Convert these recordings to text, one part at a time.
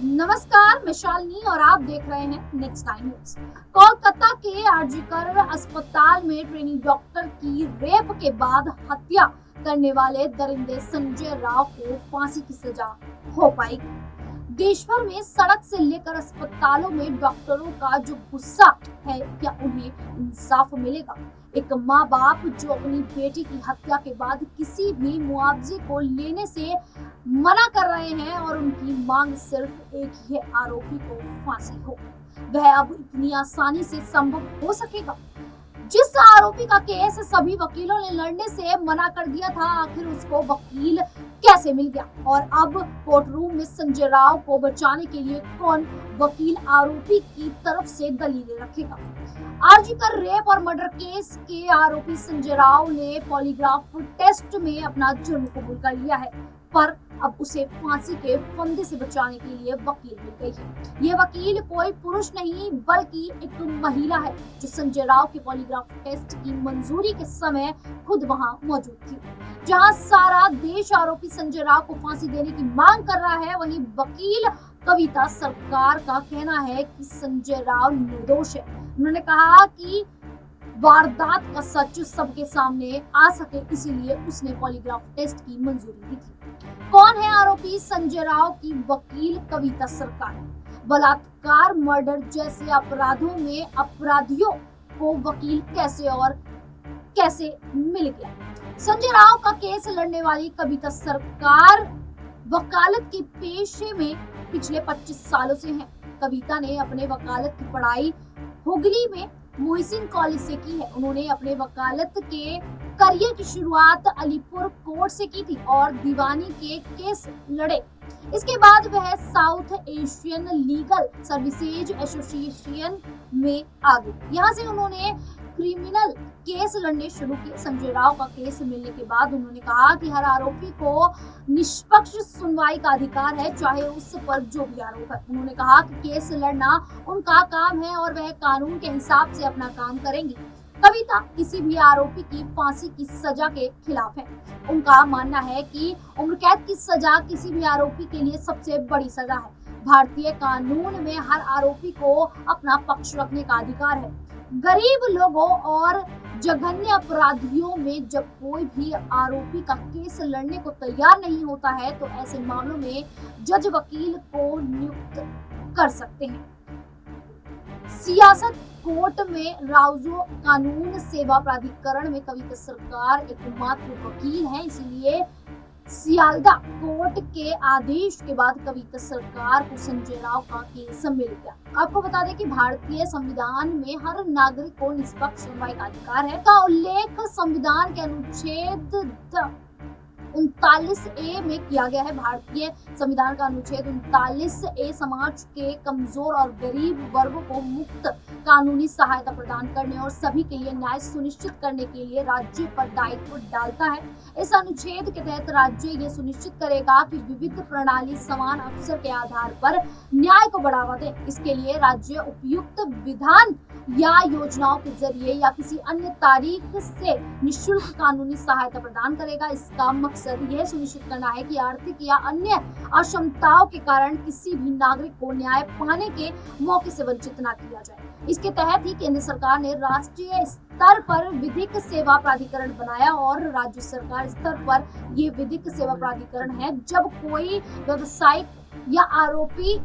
नमस्कार, मैं शालिनी और आप देख रहे हैं नेक्स्ट टाइम न्यूज। कोलकाता के आरजीकर अस्पताल में ट्रेनिंग डॉक्टर की रेप के बाद हत्या करने वाले दरिंदे संजय राव को फांसी की सजा हो पाएगी। देश भर में सड़क से लेकर अस्पतालों में डॉक्टरों का जो गुस्सा है, क्या उन्हें इंसाफ मिलेगा? एक माँ बाप जो अपनी बेटी की हत्या के बाद किसी भी मुआवजे को लेने से मना कर रहे हैं और उनकी मांग सिर्फ एक ही है, आरोपी को फांसी हो। वह अब इतनी आसानी से संभव हो सकेगा? जिस आरोपी का केस सभी वकीलों ने लड़ने से मना कर दिया था, आखिर उसको वकील कैसे मिल गया? और अब कोर्ट रूम में संजय राव को बचाने के लिए कौन वकील आरोपी की तरफ से दलीलें रखेगा? आरजीकर रेप और मर्डर केस के आरोपी संजय राव ने पॉलीग्राफ टेस्ट में अपना जुर्म कबूल कर लिया है, पर अब उसे फांसी के फंदे से बचाने के लिए वकील मिल गई है। ये वकील कोई पुरुष नहीं बल्कि एक महिला है, जो संजय राव के पॉलीग्राफ टेस्ट की मंजूरी के समय खुद वहां मौजूद थी। जहां सारा देश आरोपी संजय राव को फांसी देने की मांग कर रहा है, वहीं वकील कविता सरकार का कहना है कि संजय राव निर्दोष है। उन्होंने कहा कि वारदात का सच सबके सामने आ सके, इसीलिए उसने पॉलीग्राफ टेस्ट की मंजूरी दी थी। कौन है आरोपी संजय राव की वकील कविता सरकार? बलात्कार, मर्डर जैसे अपराधों में अपराधियों को वकील कैसे मिल गया? संजय राव का केस लड़ने वाली कविता सरकार वकालत के पेशे में पिछले 25 सालों से है। कविता ने अपने वकालत की पढ़ाई हुगली में मोहसिन कॉलेज से की है। उन्होंने अपने वकालत के करियर की शुरुआत अलीपुर कोर्ट से की थी और दीवानी के केस लड़े। इसके बाद वह south Asian legal services association में आ गई। यहाँ से उन्होंने क्रिमिनल केस लड़ने शुरू किए। संजय राव का केस मिलने के बाद उन्होंने कहा कि हर आरोपी को निष्पक्ष सुनवाई का अधिकार है, चाहे उस पर जो भी आरोप है। उन्होंने कहा कि केस लड़ना उनका काम है और वह कानून के हिसाब से अपना काम करेंगी। कविता किसी भी आरोपी की फांसी की सजा के खिलाफ है। उनका मानना है कि उम्र कैद की सजा किसी भी आरोपी के लिए सबसे बड़ी सजा है। भारतीय कानून में हर आरोपी को अपना पक्ष रखने का अधिकार है। गरीब लोगों और जघन्य अपराधियों में जब कोई भी आरोपी का केस लड़ने को तैयार नहीं होता है, तो ऐसे मामलों में जज वकील को नियुक्त कर सकते हैं। सियासत कोर्ट में राउजो कानून सेवा प्राधिकरण में कविता सरकार एकमात्र वकील है, इसलिए सियालदा कोर्ट के आदेश के बाद कविता सरकार को संजय राव का केस मिल गया। आपको बता दें कि भारतीय संविधान में हर नागरिक को निष्पक्ष सुनवाई का अधिकार है का उल्लेख संविधान के अनुच्छेद 39A में किया गया है। भारतीय संविधान का अनुच्छेद 39A समाज के कमजोर और गरीब वर्गों को मुफ्त कानूनी सहायता प्रदान करने और सभी के लिए न्याय सुनिश्चित करने के लिए राज्य पर दायित्व डालता है। इस अनुच्छेद के तहत राज्य ये सुनिश्चित करेगा कि विविध प्रणाली समान अवसर के आधार पर न्याय को बढ़ावा दे। इसके लिए राज्य उपयुक्त विधान या योजनाओं के जरिए या किसी अन्य तारीख से निःशुल्क कानूनी सहायता प्रदान करेगा। इसका मकसद यह सुनिश्चित करना है कि आर्थिक या अन्य अक्षमताओं के कारण किसी भी नागरिक को न्याय पाने के मौके से वंचित न किया जाए। इसके तहत ही केंद्र सरकार ने राष्ट्रीय स्तर पर विधिक सेवा प्राधिकरण बनाया और राज्य सरकार स्तर पर ये विधिक सेवा प्राधिकरण है। जब कोई व्यवसायिक या आरोपी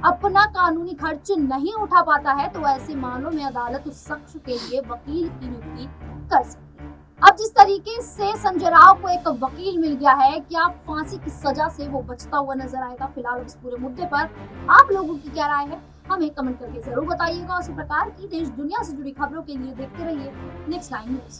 अपना कानूनी खर्च नहीं उठा पाता है, तो ऐसे मामलों में अदालत उस शख्स के लिए वकील की नियुक्ति कर सकती है। अब जिस तरीके से संजय राव को एक वकील मिल गया है, क्या फांसी की सजा से वो बचता हुआ नजर आएगा? फिलहाल इस पूरे मुद्दे पर आप लोगों की क्या राय है, हमें कमेंट करके जरूर बताइएगा। उसी प्रकार की देश दुनिया से जुड़ी खबरों के लिए देखते रहिए नेक्स्ट टाइम न्यूज।